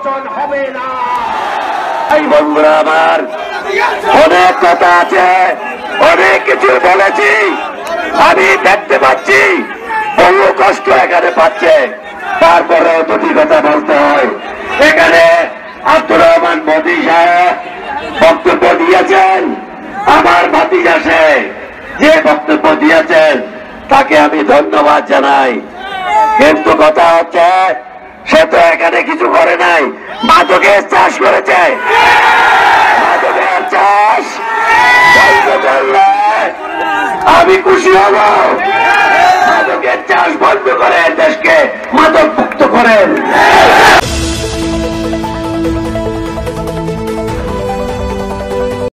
নির্বাচন হবে না। এই বন্ধুরা আমার, অনেক কথা আছে, অনেক কিছু বলেছি, আমি দেখতে পাচ্ছি বহু কষ্ট এখানে পাচ্ছে, তারপরেও দুটি কথা বলতে হয়। এখানে আব্দুর রহমান মোদী সাহেব বক্তব্য দিয়েছেন, আমার ভাতিজা সে যে বক্তব্য দিয়েছেন তাকে আমি ধন্যবাদ জানাই, কিন্তু কথা হচ্ছে সে তো এখানে কিছু করে নাই, মাদকের চাষ করেছে। মাদকের চাষ বন্ধ করলে আমি খুশি হব। মাদকের চাষ বন্ধ করে দেশকে মাদক মুক্ত করেন।